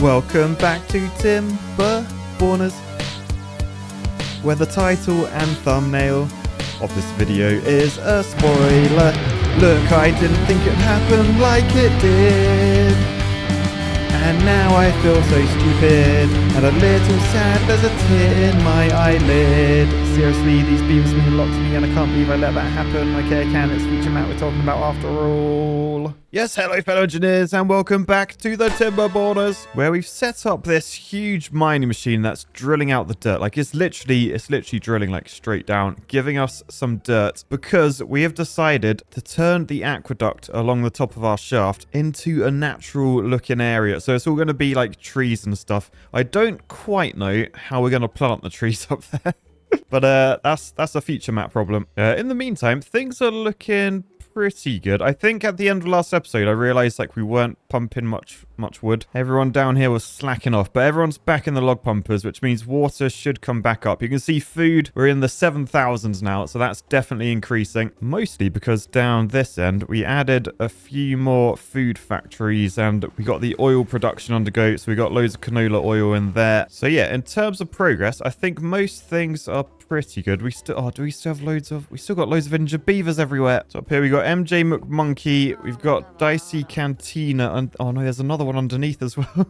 Welcome back to Timberborners, where the title and thumbnail of this video is a spoiler. Look, I didn't think it'd happen like it did, and now I feel so stupid and a little sad. There's a tear in my eyelid. Seriously, these beavers mean a lot to me and I can't believe I let that happen. Okay, I can. It's feature Matt we're talking about after all. Yes, hello fellow engineers and welcome back to the Timberborners, where we've set up this huge mining machine that's drilling out the dirt. Like it's literally drilling like straight down, giving us some dirt because we have decided to turn the aqueduct along the top of our shaft into a natural looking area. So it's all going to be like trees and stuff. I don't quite know how we're going to plant the trees up there. But that's a feature map problem. In the meantime, things are looking pretty good. I think at the end of last episode, I realized like we weren't pumping much wood. Everyone down here was slacking off, but everyone's back in the log pumpers, which means water should come back up. You can see food, we're in the 7,000s now, so that's definitely increasing. Mostly because down this end, we added a few more food factories and we got the oil production on the go, so we got loads of canola oil in there. So yeah, in terms of progress, I think most things are pretty good. We still we still got loads of injured beavers everywhere. So up here we got MJ McMonkey, we've got Dicey Cantina, and oh no, there's another one underneath as well.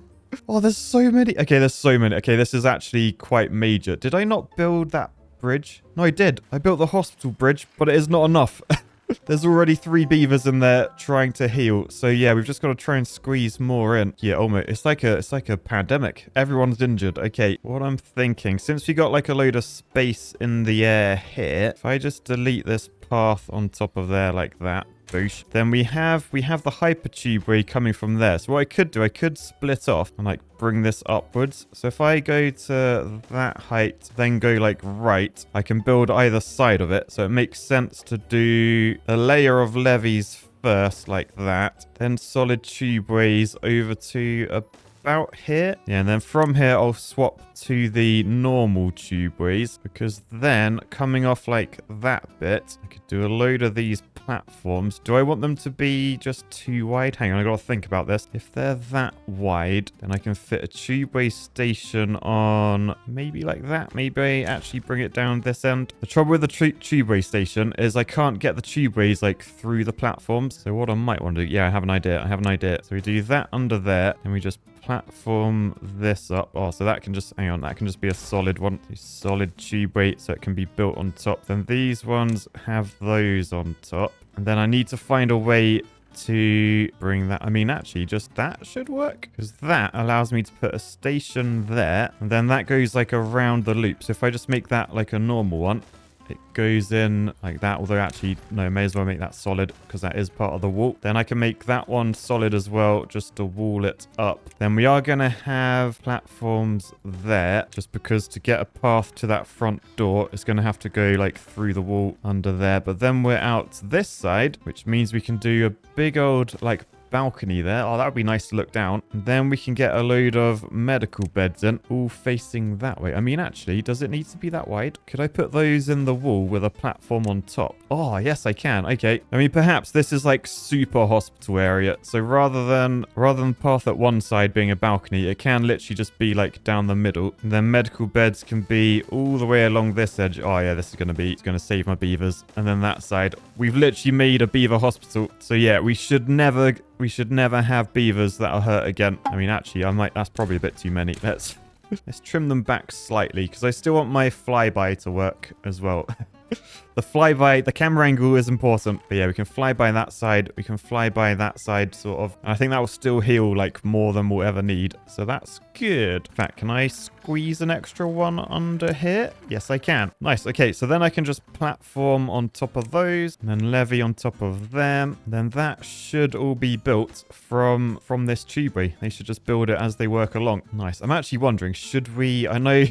Oh, there's so many. Okay, there's so many. Okay, this is actually quite major. Did I not build that bridge? No, I did. I built the hospital bridge, but it is not enough. There's already 3 beavers in there trying to heal. So yeah, we've just got to try and squeeze more in. Yeah, almost. It's like a pandemic. Everyone's injured. Okay, what I'm thinking, since we got like a load of space in the air here, if I just delete this path on top of there like that, boosh, then we have the hyper tubeway coming from there. So what I could do, I could split off and like bring this upwards. So if I go to that height, then go like right, I can build either side of it. So it makes sense to do a layer of levees first like that, then solid tubeways over to about here. Yeah, and then from here I'll swap to the normal tubeways, because then coming off like that bit, I could do a load of these platforms. Do I want them to be just too wide? Hang on, I gotta think about this. If they're that wide, then I can fit a tubeway station on maybe like that. Maybe I actually bring it down this end. The trouble with the tubeway station is I can't get the tubeways like through the platforms. So what I might want to do, yeah, I have an idea. So we do that under there, and we just platform this up. Oh, so that can just, hang on, that can just be a solid one. A solid tubeway, so it can be built on top. Then these ones have those on top. And then I need to find a way to bring that. I mean, actually, just that should work, because that allows me to put a station there, and then that goes like around the loop. So if I just make that like a normal one, it goes in like that. Although actually, no, may as well make that solid because that is part of the wall. Then I can make that one solid as well, just to wall it up. Then we are going to have platforms there, just because to get a path to that front door, it's going to have to go like through the wall under there. But then we're out this side, which means we can do a big old like balcony there. Oh, that would be nice to look down. And then we can get a load of medical beds in, all facing that way. I mean, actually, does it need to be that wide? Could I put those in the wall with a platform on top? Oh, yes, I can. Okay. I mean, perhaps this is like super hospital area. So rather than path at one side being a balcony, it can literally just be like down the middle. And then medical beds can be all the way along this edge. Oh, yeah, this is going to save my beavers. And then that side, we've literally made a beaver hospital. So yeah, we should never have beavers that are hurt again. I mean, actually, that's probably a bit too many. Let's trim them back slightly, because I still want my flyby to work as well. The camera angle is important. But yeah, we can fly by that side. We can fly by that side, sort of. And I think that will still heal, like, more than we'll ever need. So that's good. In fact, can I squeeze an extra one under here? Yes, I can. Nice. Okay, so then I can just platform on top of those, and then levee on top of them. Then that should all be built from this tubeway. They should just build it as they work along. Nice. I'm actually wondering, should we... I know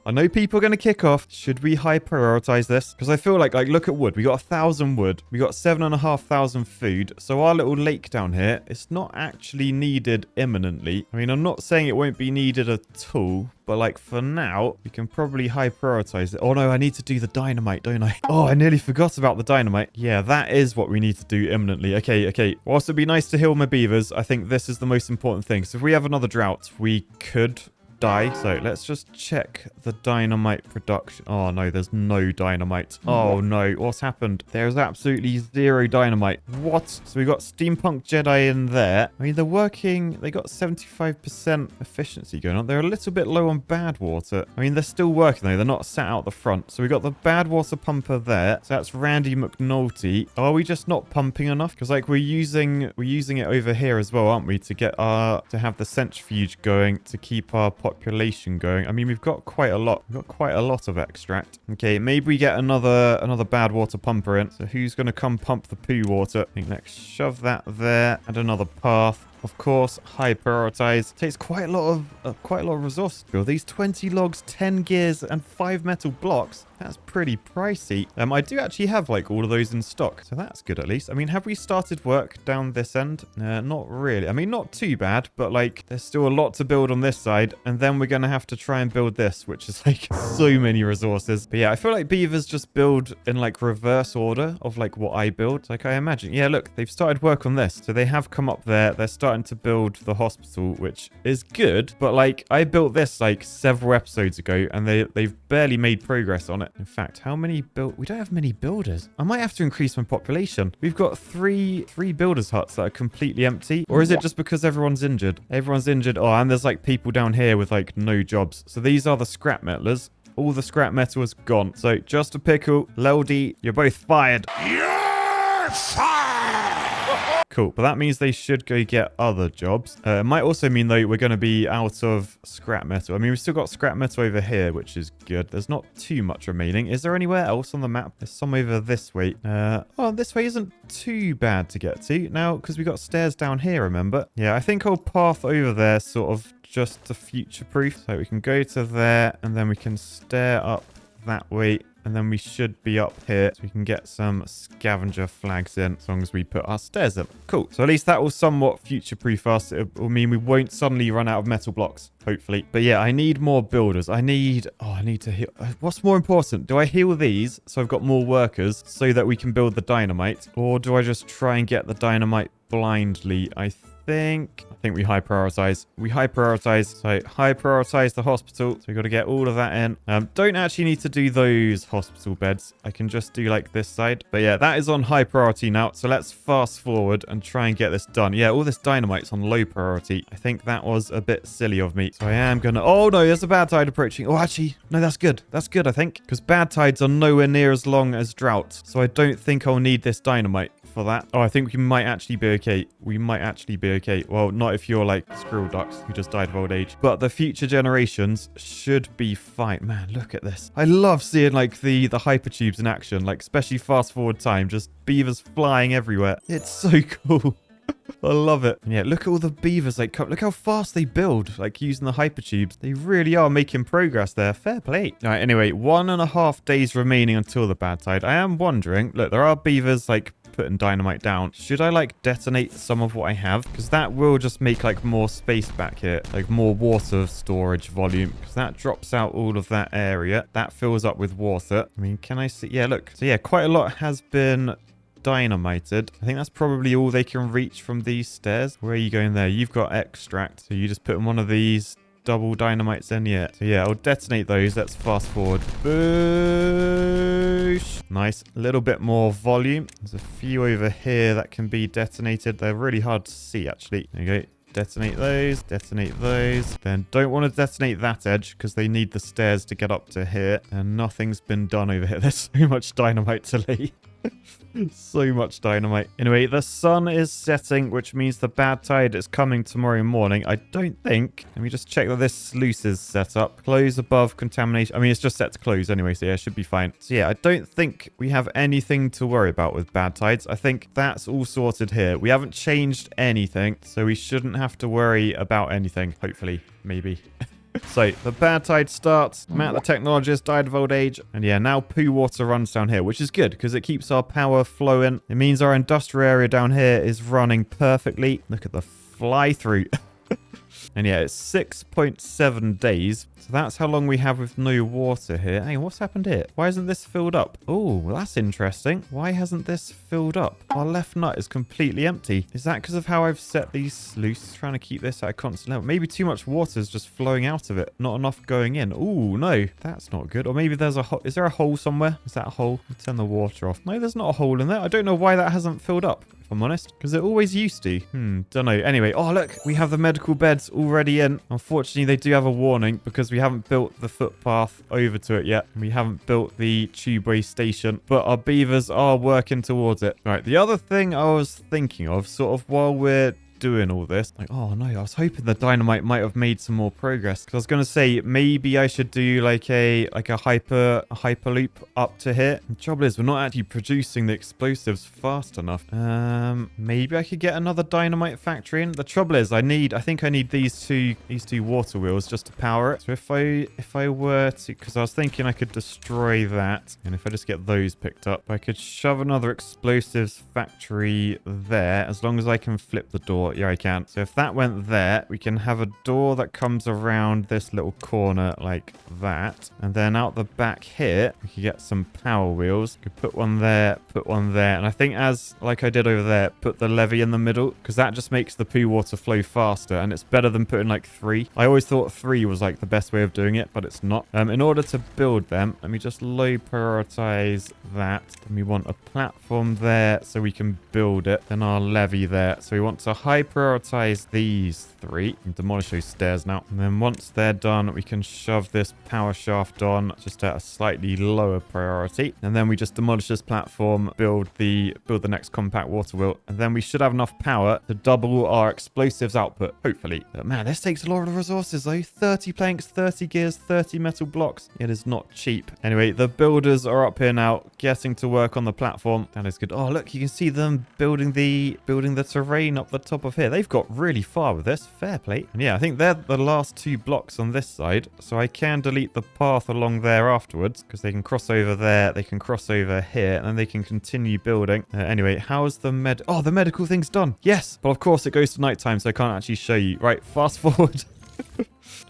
I know people are going to kick off. Should we high prioritize this? Because I feel like look at wood. We got 1,000 wood. We got 7,500 food. So our little lake down here, it's not actually needed imminently. I mean, I'm not saying it won't be needed at all. But like for now, we can probably high prioritize it. Oh no, I need to do the dynamite, don't I? Oh, I nearly forgot about the dynamite. Yeah, that is what we need to do imminently. Okay. Whilst it'd be nice to heal my beavers, I think this is the most important thing. So if we have another drought, we could die. So let's just check the dynamite production. Oh no, there's no dynamite. Oh no, what's happened? There's absolutely zero dynamite. What? So we got Steampunk Jedi in there. I mean, they're working. They got 75% efficiency going on. They're a little bit low on bad water. I mean, they're still working though. They're not sat out the front. So we got the bad water pumper there. So that's Randy McNulty. Are we just not pumping enough? Because like we're using it over here as well, aren't we? To get to have the centrifuge going to keep our population going. I mean, we've got quite a lot. We've got quite a lot of extract. Okay, maybe we get another bad water pumper in. So who's going to come pump the poo water? I think let's shove that there. Add another path. Of course, high prioritize. Takes quite a lot of resources to build. These 20 logs, 10 gears, and 5 metal blocks. That's pretty pricey. I do actually have like all of those in stock, so that's good at least. I mean, have we started work down this end? Not really. I mean, not too bad, but like there's still a lot to build on this side, and then we're gonna have to try and build this, which is like so many resources. But yeah, I feel like beavers just build in like reverse order of like what I build. Like I imagine. Yeah, look, they've started work on this, so they have come up there. They're starting to build the hospital, which is good. But like I built this like several episodes ago, and they've barely made progress on it. In fact, how many we don't have many builders. I might have to increase my population. We've got three builders huts that are completely empty. Or is it just because everyone's injured? Everyone's injured. Oh, and there's like people down here with like no jobs. So these are the scrap metalers. All the scrap metal is gone. So just a pickle, Leldy, you're both fired. You're fired! Cool, but that means they should go get other jobs. It might also mean, though, we're going to be out of scrap metal. I mean, we've still got scrap metal over here, which is good. There's not too much remaining. Is there anywhere else on the map? There's some over this way. Oh, this way isn't too bad to get to. Now, because we got stairs down here, remember? Yeah, I think I'll path over there sort of just to future-proof. So we can go to there, and then we can stair up that way. And then we should be up here so we can get some scavenger flags in as long as we put our stairs in. Cool. So at least that will somewhat future-proof us. It will mean we won't suddenly run out of metal blocks, hopefully. But yeah, I need more builders. I need to heal. What's more important? Do I heal these so I've got more workers so that we can build the dynamite? Or do I just try and get the dynamite blindly? I think we high prioritize. So high prioritize the hospital. So we got to get all of that in. Don't actually need to do those hospital beds. I can just do like this side. But yeah, that is on high priority now. So let's fast forward and try and get this done. Yeah, all this dynamite's on low priority. I think that was a bit silly of me. So I am gonna... Oh no, there's a bad tide approaching. Oh, actually, no, that's good. That's good, I think. Because bad tides are nowhere near as long as drought. So I don't think I'll need this dynamite for that. Oh, I think we might actually be okay. We might actually be okay. Well, not if you're like squirrel ducks who just died of old age. But the future generations should be fine. Man, look at this. I love seeing like the hypertubes in action, like especially fast forward time, just beavers flying everywhere. It's so cool. I love it. Yeah, look at all the beavers. Like, look how fast they build, like using the hypertubes. They really are making progress there. Fair play. All right, anyway, 1.5 days remaining until the bad tide. I am wondering, look, there are beavers like putting dynamite down. Should I like detonate some of what I have? Because that will just make like more space back here, like more water storage volume, because that drops out all of that area. That fills up with water. I mean, can I see? Yeah, look. So yeah, quite a lot has been dynamited. I think that's probably all they can reach from these stairs. Where are you going there? You've got extract. So you just put in one of these double dynamites in. Yeah. So yeah, I'll detonate those. Let's fast forward. Boosh. Nice. A little bit more volume. There's a few over here that can be detonated. They're really hard to see, actually. There you go. Detonate those. Detonate those. Then don't want to detonate that edge because they need the stairs to get up to here. And nothing's been done over here. There's so much dynamite to lay. So much dynamite. Anyway, the sun is setting, which means the bad tide is coming tomorrow morning. I don't think... Let me just check that this sluice is set up. Close above contamination. I mean, it's just set to close anyway, so yeah, it should be fine. So yeah, I don't think we have anything to worry about with bad tides. I think that's all sorted here. We haven't changed anything, so we shouldn't have to worry about anything. Hopefully, maybe. So, the bad tide starts. Matt, the technologist, died of old age. And yeah, now poo water runs down here, which is good because it keeps our power flowing. It means our industrial area down here is running perfectly. Look at the fly through. And yeah, it's 6.7 days. So that's how long we have with no water here. Hey, what's happened here? Why isn't this filled up? Oh, well, that's interesting. Why hasn't this filled up? Our left nut is completely empty. Is that because of how I've set these sluices, trying to keep this at a constant level? Maybe too much water is just flowing out of it. Not enough going in. Oh, no. That's not good. Or maybe there's a hole. Is there a hole somewhere? Is that a hole? Let's turn the water off. No, there's not a hole in there. I don't know why that hasn't filled up. I'm honest, because it always used to. Don't know. Anyway, oh look, we have the medical beds already in. Unfortunately, they do have a warning because we haven't built the footpath over to it yet. We haven't built the tubeway station, but our beavers are working towards it. Right, the other thing I was thinking of, sort of while we're doing all this, like, oh no, I was hoping the dynamite might have made some more progress, because I was going to say maybe I should do like a hyperloop up to here. The trouble is we're not actually producing the explosives fast enough. Maybe I could get another dynamite factory in. The trouble is I think I need these two water wheels just to power it. So if I were to, because I was thinking I could destroy that, and if I just get those picked up, I could shove another explosives factory there, as long as I can flip the door. Yeah, I can. So if that went there, we can have a door that comes around this little corner like that. And then out the back here, we can get some power wheels. We could put one there, put one there. And I think like I did over there, put the levee in the middle, because that just makes the poo water flow faster. And it's better than putting like 3. I always thought 3 was like the best way of doing it, but it's not. In order to build them, let me just low prioritize that. Then we want a platform there so we can build it. Then our levee there. So we want to high prioritize these 3 and demolish those stairs now. And then once they're done, we can shove this power shaft on just at a slightly lower priority. And then we just demolish this platform, build the next compact water wheel, and then we should have enough power to double our explosives output, hopefully. But man, this takes a lot of resources though. 30 planks, 30 gears, 30 metal blocks. It is not cheap. Anyway, the builders are up here now, getting to work on the platform. That is good. Oh, look, you can see them building the terrain up the top of here. They've got really far with this. Fair play. And yeah, I think they're the last 2 blocks on this side, so I can delete the path along there afterwards, because they can cross over there, they can cross over here, and then they can continue building. Anyway, how's the the medical thing's done. Yes, but of course it goes to nighttime, so I can't actually show you. Right, fast forward.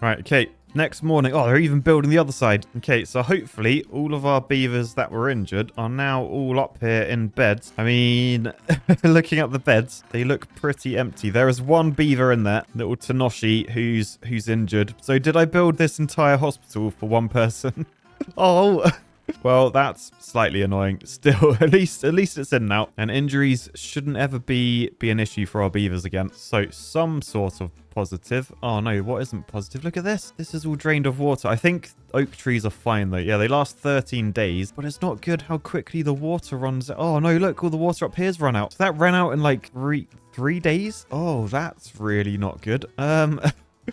Right, okay. Next morning. Oh, they're even building the other side. Okay, so hopefully all of our beavers that were injured are now all up here in beds. I mean, looking at the beds, they look pretty empty. There is one beaver in there, little Tanoshi, who's injured. So did I build this entire hospital for one person? Oh, well, that's slightly annoying. Still, at least it's in now. And injuries shouldn't ever be an issue for our beavers again. So some sort of positive. Oh no, what isn't positive? Look at this. This is all drained of water. I think oak trees are fine though. Yeah, they last 13 days, but it's not good how quickly the water runs out. Oh no, look, all the water up here's run out. So that ran out in like three days. Oh, that's really not good.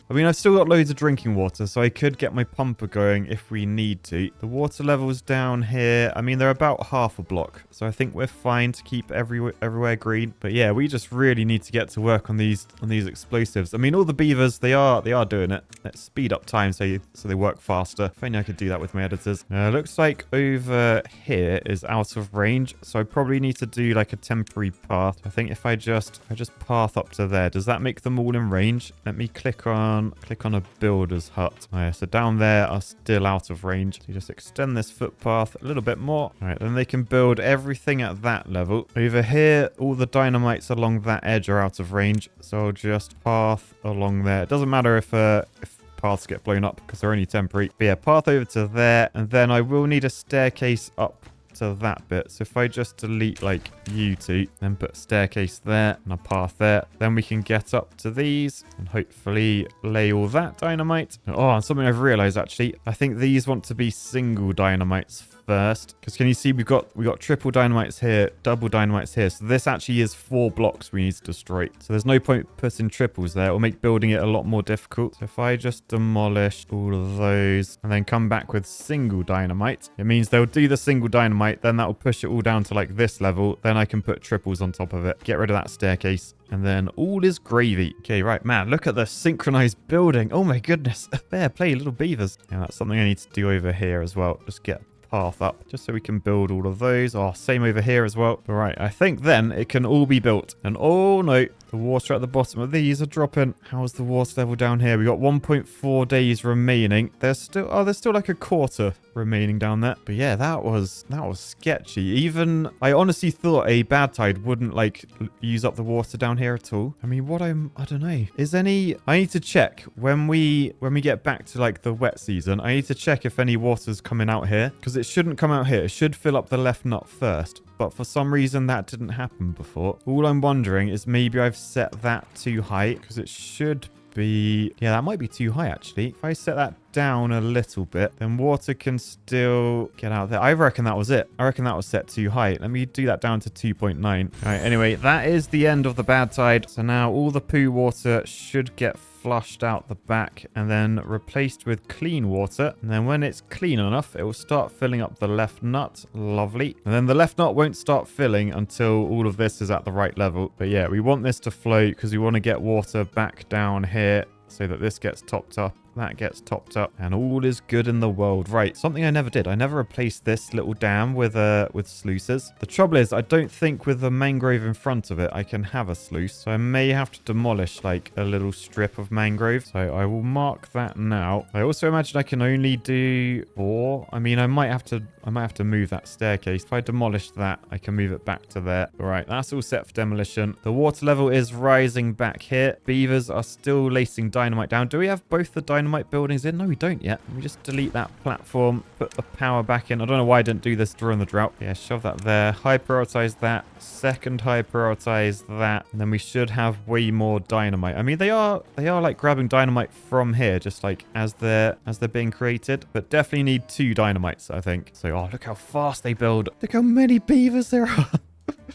I mean, I've still got loads of drinking water, so I could get my pumper going if we need to. The water levels down here, I mean, they're about half a block, so I think we're fine to keep everywhere green. But yeah, we just really need to get to work on these explosives. I mean, all the beavers, they are doing it. Let's speed up time so they work faster. If only I could do that with my editors. Looks like over here is out of range, so I probably need to do like a temporary path. I think if I just path up to there, does that make them all in range? Let me click on a builder's hut. Oh, yeah, so down there are still out of range. So you just extend this footpath a little bit more. All right, then they can build everything at that level. Over here, all the dynamites along that edge are out of range. So I'll just path along there. It doesn't matter if paths get blown up because they're only temporary. But yeah, path over to there, and then I will need a staircase up to that bit. So if I just delete like you two, then put a staircase there and a path there, then we can get up to these and hopefully lay all that dynamite. Oh, and something I've realized actually, I think these want to be single dynamites first. Because can you see we got triple dynamites here, double dynamites here. So this actually is 4 blocks we need to destroy. So there's no point putting triples there. It'll make building it a lot more difficult. So if I just demolish all of those and then come back with single dynamite, it means they'll do the single dynamite. Then that'll push it all down to like this level. Then I can put triples on top of it. Get rid of that staircase. And then all is gravy. Okay, right, man, look at the synchronized building. Oh my goodness. Fair play, little beavers. Yeah, that's something I need to do over here as well. Just get path up just so we can build all of those. Oh, same over here as well. All right, I think then it can all be built. And oh no, the water at the bottom of these are dropping. How's the water level down here? We got 1.4 days remaining. There's still like a quarter remaining down there. But yeah, that was sketchy. Even I honestly thought a bad tide wouldn't like use up the water down here at all. I mean, I don't know. I need to check when we get back to like the wet season. I need to check if any water's coming out here, because it shouldn't come out here. It should fill up the left nut first. But for some reason that didn't happen before. All I'm wondering is maybe I've set that too high, because it should be... Yeah, that might be too high actually. If I set that down a little bit, then water can still get out there. I reckon that was it. I reckon that was set too high. Let me do that down to 2.9. All right, anyway, that is the end of the bad tide. So now all the poo water should get flushed out the back and then replaced with clean water. And then when it's clean enough, it will start filling up the left nut. Lovely. And then the left nut won't start filling until all of this is at the right level. But yeah, we want this to flow because we want to get water back down here so that this gets topped up. That gets topped up and all is good in the world. Right, something I never did. I never replaced this little dam with sluices. The trouble is, I don't think with the mangrove in front of it, I can have a sluice. So I may have to demolish like a little strip of mangrove. So I will mark that now. I also imagine I can only do 4. I mean, I might have to move that staircase. If I demolish that, I can move it back to there. All right, that's all set for demolition. The water level is rising back here. Beavers are still lacing dynamite down. Do we have both the dynamite buildings in? No, we don't yet. Let me just delete that platform, put the power back in. I don't know why I didn't do this during the drought. Yeah, shove that there. High prioritize that. Second high prioritize that. And then we should have way more dynamite. I mean, they are like grabbing dynamite from here, just like as they're being created, but definitely need 2 dynamites, I think. So, oh, look how fast they build. Look how many beavers there are.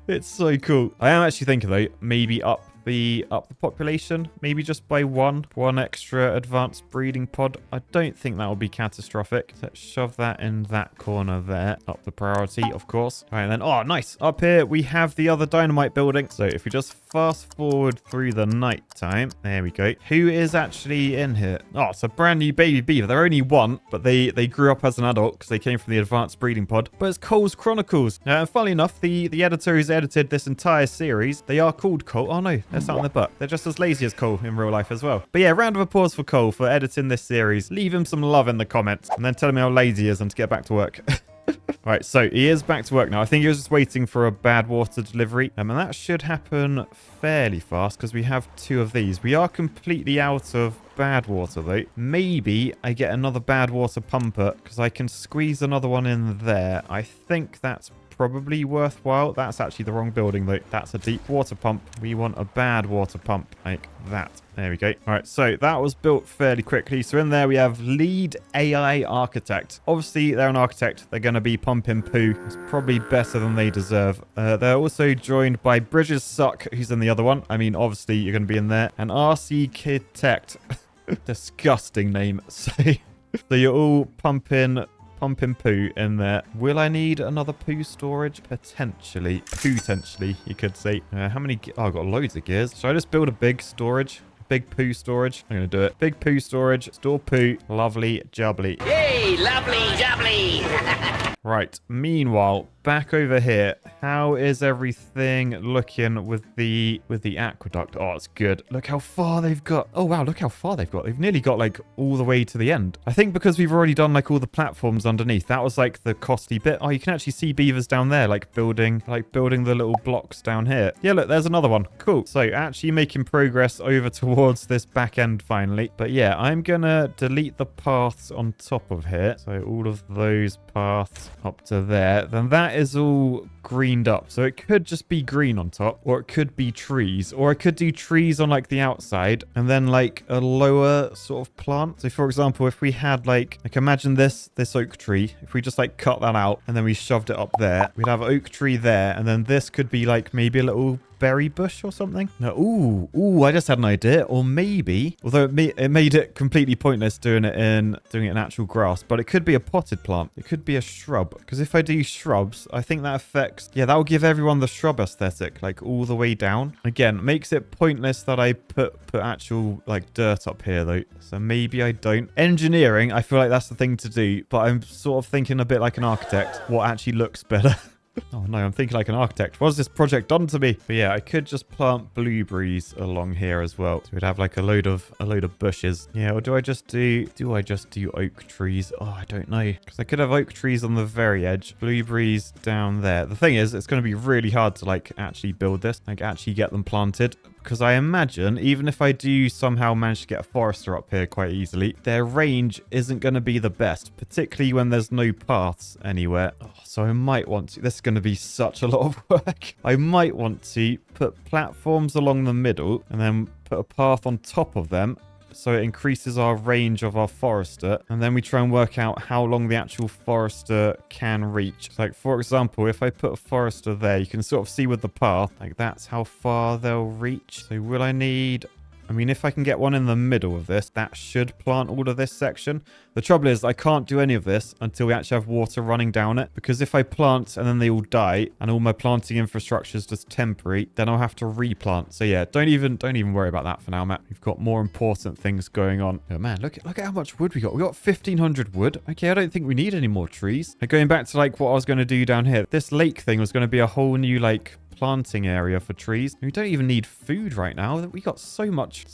It's so cool. I am actually thinking though, maybe up the population, maybe just by one extra advanced breeding pod. I don't think that will be catastrophic. Let's shove that in that corner there. Up the priority, of course. All right, and then, oh, nice. Up here, we have the other dynamite building. So if we just fast forward through the night time, there we go. Who is actually in here? Oh, it's a brand new baby beaver. They're only 1, but they grew up as an adult because they came from the advanced breeding pod. But it's Cole's Chronicles. And funnily enough, the editor who's edited this entire series, they are called Cole. Oh no, they're sat on their butt. They're just as lazy as Cole in real life as well. But yeah, round of applause for Cole for editing this series. Leave him some love in the comments and then tell him how lazy he is and to get back to work. Right, so he is back to work now. I think he was just waiting for a bad water delivery. And that should happen fairly fast because we have 2 of these. We are completely out of bad water though. Maybe I get another bad water pumper because I can squeeze another one in there. I think that's probably worthwhile. That's actually the wrong building though. That's a deep water pump. We want a bad water pump like that. There we go. All right, so that was built fairly quickly. So in there we have lead AI architect. Obviously they're an architect. They're going to be pumping poo. It's probably better than they deserve. They're also joined by Bridges Suck, who's in the other one. I mean, obviously you're going to be in there. And RC Architect. Disgusting name. So you're all pumping poo in there. Will I need another poo storage? Potentially, you could say. How many? Oh, I've got loads of gears. Should I just build a big storage? Big poo storage? I'm going to do it. Big poo storage. Store poo. Lovely jubbly. Yay, lovely jubbly. Right. Meanwhile, back over here, how is everything looking with the aqueduct? Oh, it's good. Look how far they've got. Oh, wow. Look how far they've got. They've nearly got like all the way to the end. I think because we've already done like all the platforms underneath, that was like the costly bit. Oh, you can actually see beavers down there, like building the little blocks down here. Yeah, look, there's another one. Cool. So actually making progress over towards this back end finally. But yeah, I'm gonna delete the paths on top of here. So all of those paths up to there. Then that is all greened up. So it could just be green on top, or it could be trees, or I could do trees on like the outside and then like a lower sort of plant. So for example, if we had like imagine this oak tree, if we just like cut that out and then we shoved it up there, we'd have oak tree there, and then this could be like maybe a little berry bush or something. No, ooh, I just had an idea. Or maybe, although it made it completely pointless doing it in actual grass, but it could be a potted plant. It could be a shrub, because if I do shrubs, I think that affects, yeah, that will give everyone the shrub aesthetic, like all the way down. Again, makes it pointless that I put actual like dirt up here though, so maybe I don't. Engineering, I feel like that's the thing to do, but I'm sort of thinking a bit like an architect, what actually looks better. Oh no, I'm thinking like an architect. What has this project done to me? But yeah, I could just plant blueberries along here as well. So we'd have like a load of bushes. Yeah, or do I just do oak trees? Oh, I don't know. Because I could have oak trees on the very edge, blueberries down there. The thing is, it's going to be really hard to like actually build this, like actually get them planted. Because I imagine, even if I do somehow manage to get a forester up here quite easily, their range isn't going to be the best, particularly when there's no paths anywhere. Oh, so I might want to, this is going to be such a lot of work. I might want to put platforms along the middle and then put a path on top of them, so it increases our range of our forester, and then we try and work out how long the actual forester can reach. So like, for example, if I put a forester there, you can sort of see with the path, like that's how far they'll reach. So will I need... I mean, if I can get one in the middle of this, that should plant all of this section. The trouble is I can't do any of this until we actually have water running down it, because if I plant and then they all die and all my planting infrastructure is just temporary, then I'll have to replant. So yeah, don't even worry about that for now, Matt. We've got more important things going on. Oh man, look at how much wood we got. We got 1,500 wood. Okay, I don't think we need any more trees. And going back to like what I was going to do down here, this lake thing was going to be a whole new like planting area for trees. We don't even need food right now. We got so much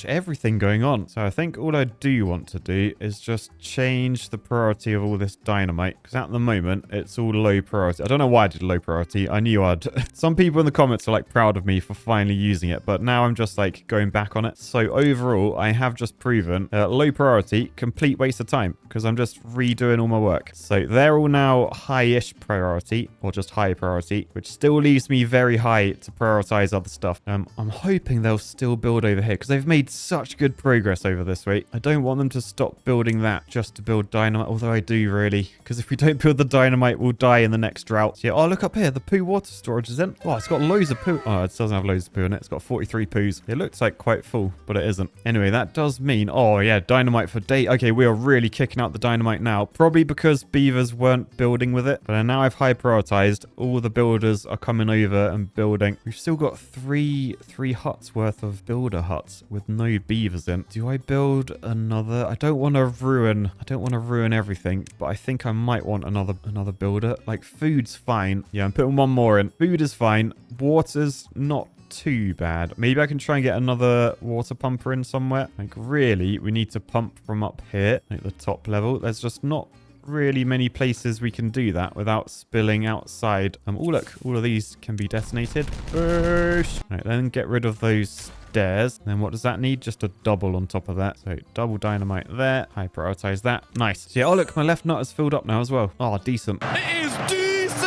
everything going on. So I think all I do want to do is just change the priority of all this dynamite, because at the moment it's all low priority. I don't know why I did low priority. I knew I'd... Some people in the comments are like proud of me for finally using it, but now I'm just like going back on it. So overall, I have just proven low priority, complete waste of time, because I'm just redoing all my work. So they're all now high-ish priority, or just high priority, which still leaves me very high to prioritize other stuff. I'm hoping they'll still build over here, because they've made such good progress over this week. I don't want them to stop building that just to build dynamite, although I do really, because if we don't build the dynamite, we'll die in the next drought. So yeah, oh, look up here. The poo water storage is in. Oh, it's got loads of poo. Oh, it doesn't have loads of poo in it. It's got 43 poos. It looks like quite full, but it isn't. Anyway, that does mean, oh yeah, dynamite for day. Okay, we are really kicking out the dynamite now, probably because beavers weren't building with it, but now I've high prioritized. All the builders are coming over and building. We've still got three huts worth of builder huts with no beavers in. Do I build another? I don't want to ruin everything, but I think I might want another builder. Like, food's fine. Yeah, I'm putting one more in. Food is fine. Water's not too bad. Maybe I can try and get another water pumper in somewhere. Like, really, we need to pump from up here at the top level. There's just not really many places we can do that without spilling outside. Oh look, all of these can be detonated. Boosh. Right, then get rid of those stairs. Then what does that need? Just a double on top of that. So double dynamite there. High prioritize that. Nice. So yeah, oh look, my left nut is filled up now as well. Oh, decent. It is decent!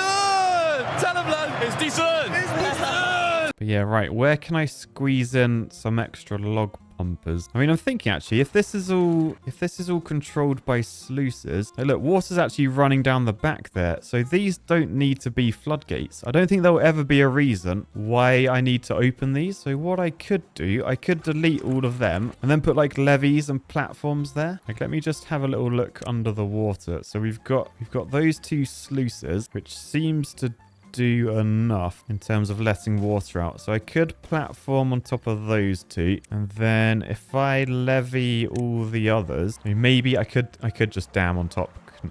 Tell them, lad, it's decent! It's decent! But yeah, right, where can I squeeze in some extra log pumpers? I mean, I'm thinking actually, if this is all controlled by sluices, hey, look, water's actually running down the back there, so these don't need to be floodgates. I don't think there'll ever be a reason why I need to open these. So what I could do, I could delete all of them and then put like levees and platforms there. Like, let me just have a little look under the water. So we've got those two sluices, which seems to do enough in terms of letting water out. So I could platform on top of those two, and then if I levy all the others, I mean, maybe I could just dam on top.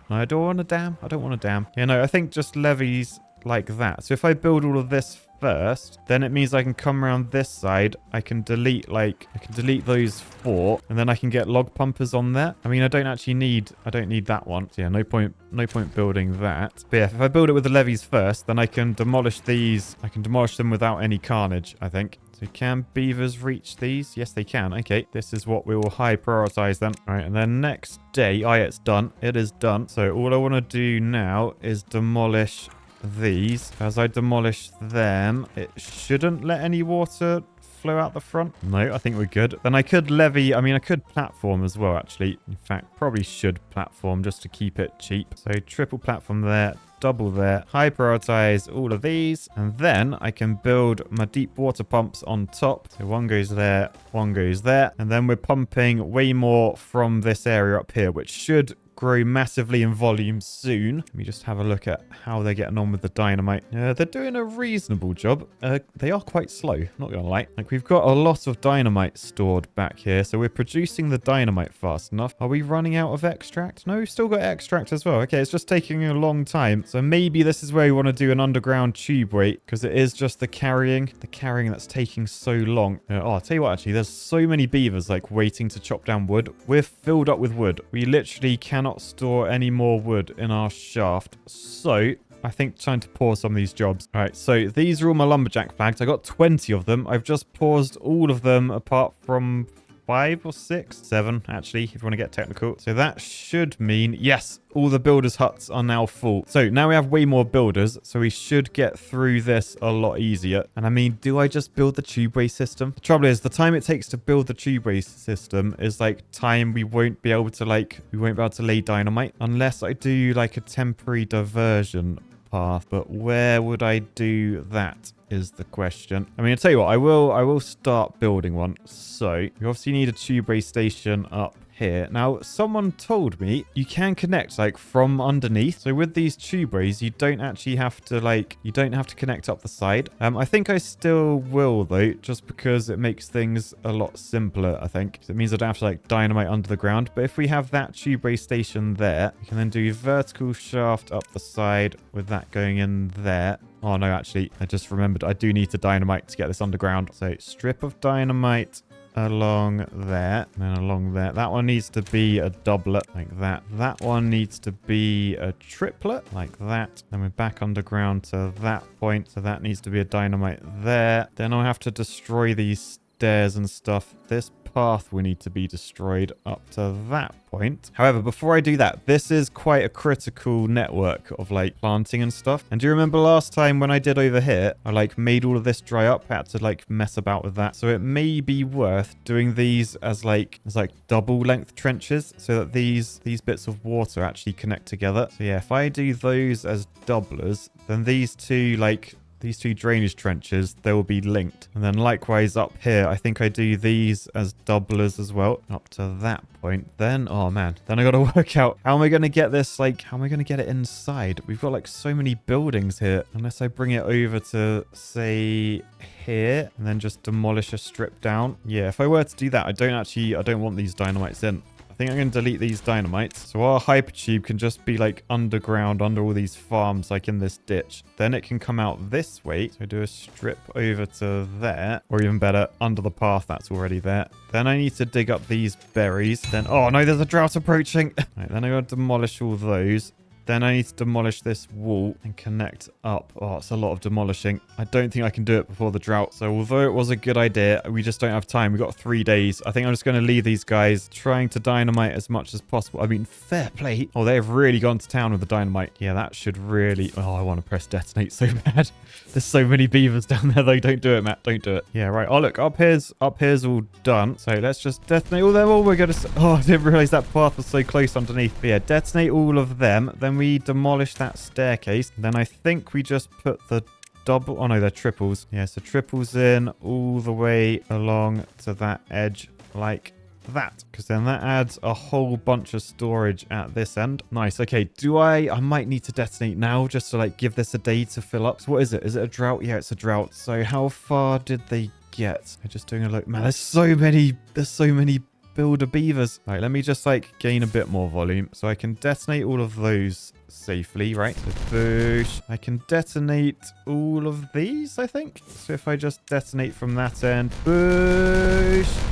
No, I don't want a dam. I don't want a dam. Yeah, no, I think just levees like that. So if I build all of this first, then it means I can come around this side. I can delete those 4, and then I can get log pumpers on there. I mean, I don't need that one. So yeah, no point building that. But yeah, if I build it with the levees first, then I can demolish these. I can demolish them without any carnage, I think. So can beavers reach these? Yes, they can. Okay, this is what we will high prioritize then. All right, and then next day, oh yeah, it's done. It is done. So all I want to do now is demolish these. As I demolish them, it shouldn't let any water flow out the front. No, I think we're good. Then I could levy, I mean, I could platform as well, actually. In fact, probably should platform just to keep it cheap. So triple platform there, double there, high prioritize all of these, and then I can build my deep water pumps on top. So one goes there, one goes there, and then we're pumping way more from this area up here, which should grow massively in volume soon. Let me just have a look at how they're getting on with the dynamite. They're doing a reasonable job. They are quite slow, not gonna lie. Like, we've got a lot of dynamite stored back here, so we're producing the dynamite fast enough. Are we running out of extract? No, we've still got extract as well. Okay, it's just taking a long time. So maybe this is where we want to do an underground tube weight, because it is just the carrying that's taking so long. I'll tell you what, actually, there's so many beavers like waiting to chop down wood. We're filled up with wood. We literally cannot store any more wood in our shaft. So I think trying to pause some of these jobs. All right, so these are all my lumberjack flags. I got 20 of them. I've just paused all of them apart from 5 or 6, 7 actually, if you want to get technical. So that should mean, yes, all the builders' huts are now full. So now we have way more builders, so we should get through this a lot easier. And I mean, do I just build the tubeway system? The trouble is, the time it takes to build the tubeway system is like time we won't be able to lay dynamite unless I do like a temporary diversion path. But where would I do that is the question. I mean, I'll tell you what, I will start building one. So you obviously need a tubeway station up here. Now, someone told me you can connect like from underneath. So with these tubeways, you don't actually have to connect up the side. I think I still will though, just because it makes things a lot simpler, I think. So it means I don't have to like dynamite under the ground. But if we have that tubeway station there, you can then do vertical shaft up the side with that going in there. Oh no, actually, I just remembered I do need to dynamite to get this underground. So strip of dynamite along there, and then along there. That one needs to be a doublet like that. That one needs to be a triplet like that. Then we're back underground to that point. So that needs to be a dynamite there. Then I'll have to destroy these stairs and stuff. This path will need to be destroyed up to that point. However, before I do that, this is quite a critical network of like planting and stuff. And do you remember last time when I did over here, I like made all of this dry up, I had to like mess about with that. So it may be worth doing these as like double length trenches so that these bits of water actually connect together. So yeah, if I do those as doublers, then these two drainage trenches, they will be linked. And then likewise up here, I think I do these as doublers as well up to that point. Then, oh man, then I got to work out how am I going to get this, like, how am I going to get it inside? We've got like so many buildings here. Unless I bring it over to say here and then just demolish a strip down. Yeah, if I were to do that, I don't want these dynamites in. I think I'm going to delete these dynamites. So our hypertube can just be like underground under all these farms, like in this ditch. Then it can come out this way. So do a strip over to there, or even better, under the path that's already there. Then I need to dig up these berries. Then, oh no, there's a drought approaching. Right, then I got to demolish all those. Then I need to demolish this wall and connect up. Oh, it's a lot of demolishing. I don't think I can do it before the drought. So although it was a good idea, we just don't have time. We've got 3 days. I think I'm just going to leave these guys trying to dynamite as much as possible. I mean, fair play. Oh, they've really gone to town with the dynamite. Yeah, that should really... Oh, I want to press detonate so bad. There's so many beavers down there, though. Don't do it, Matt. Don't do it. Yeah, right. Oh, look. Up here's all done. So let's just detonate all them. Oh, we're going to... Oh, I didn't realize that path was so close underneath. But yeah, detonate all of them. Then we demolish that staircase. Then I think we just put the double... Oh, no, they're triples. Yeah, so triples in all the way along to that edge like that, because then that adds a whole bunch of storage at this end. Nice. Okay, I might need to detonate now just to like give this a day to fill up. So what is it? Is it a drought? Yeah, it's a drought. So how far did they get? I'm just doing a look. Man, there's so many builder beavers. Right, let me just like gain a bit more volume so I can detonate all of those safely, right? So boosh. I can detonate all of these, I think. So if I just detonate from that end, boosh.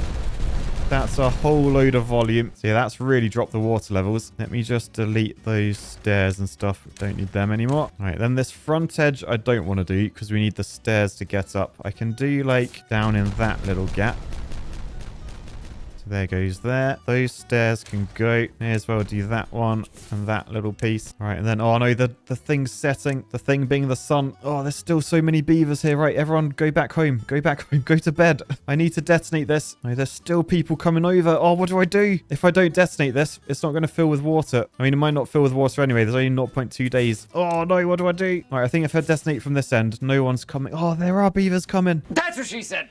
That's a whole load of volume. So yeah, that's really dropped the water levels. Let me just delete those stairs and stuff. Don't need them anymore. All right, then this front edge I don't want to do because we need the stairs to get up. I can do like down in that little gap. So There goes there. Those stairs can go. May as well do that one and that little piece. All right, and then, oh no, the thing's setting. The thing being the sun. Oh, there's still so many beavers here. Right, everyone go back home. Go back home. Go to bed. I need to detonate this. No, there's still people coming over. Oh, what do I do? If I don't detonate this, it's not going to fill with water. I mean, it might not fill with water anyway. There's only 0.2 days. Oh no, what do I do? All right, I think if I detonate from this end, no one's coming. Oh, there are beavers coming. That's what she said.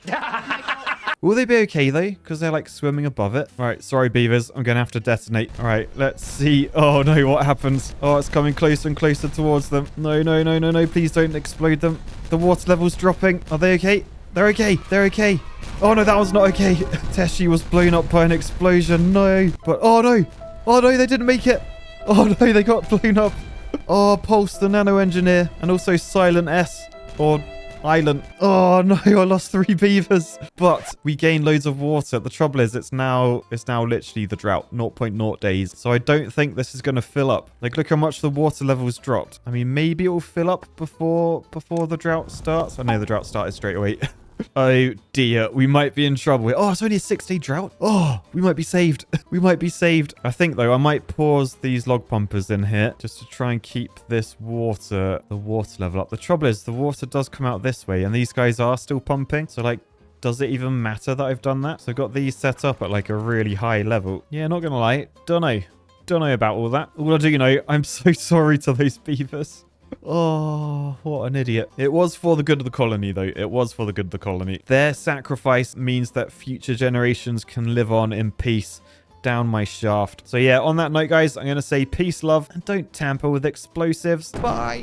Will they be okay though? Because they're like swimming above it. All right, sorry beavers. I'm going to have to detonate. All right, let's see. Oh no, what happens? Oh, it's coming closer and closer towards them. No, no, no, no, no. Please don't explode them. The water level's dropping. Are they okay? They're okay. They're okay. Oh no, that was not okay. Teshi was blown up by an explosion. No. But oh no. Oh no, they didn't make it. Oh no, they got blown up. Oh, Pulse the nano engineer. And also Silent S. Or Island. Oh no, I lost 3 beavers. But we gained loads of water. The trouble is it's now literally the drought. 0.0 days. So I don't think this is going to fill up. Like, look how much the water level's dropped. I mean, maybe it'll fill up before the drought starts. I know the drought started straight away. Oh dear, we might be in trouble. Oh, it's only a 6-day drought. Oh, we might be saved. We might be saved. I think though, I might pause these log pumpers in here just to try and keep the water level up. The trouble is the water does come out this way and these guys are still pumping. So like, does it even matter that I've done that? So I've got these set up at like a really high level. Yeah, not gonna lie. Don't know about all that. All I do know, I'm so sorry to those beavers. Oh, what an idiot. It was for the good of the colony, though. It was for the good of the colony. Their sacrifice means that future generations can live on in peace down my shaft. So yeah, on that note, guys, I'm going to say peace, love, and don't tamper with explosives. Bye.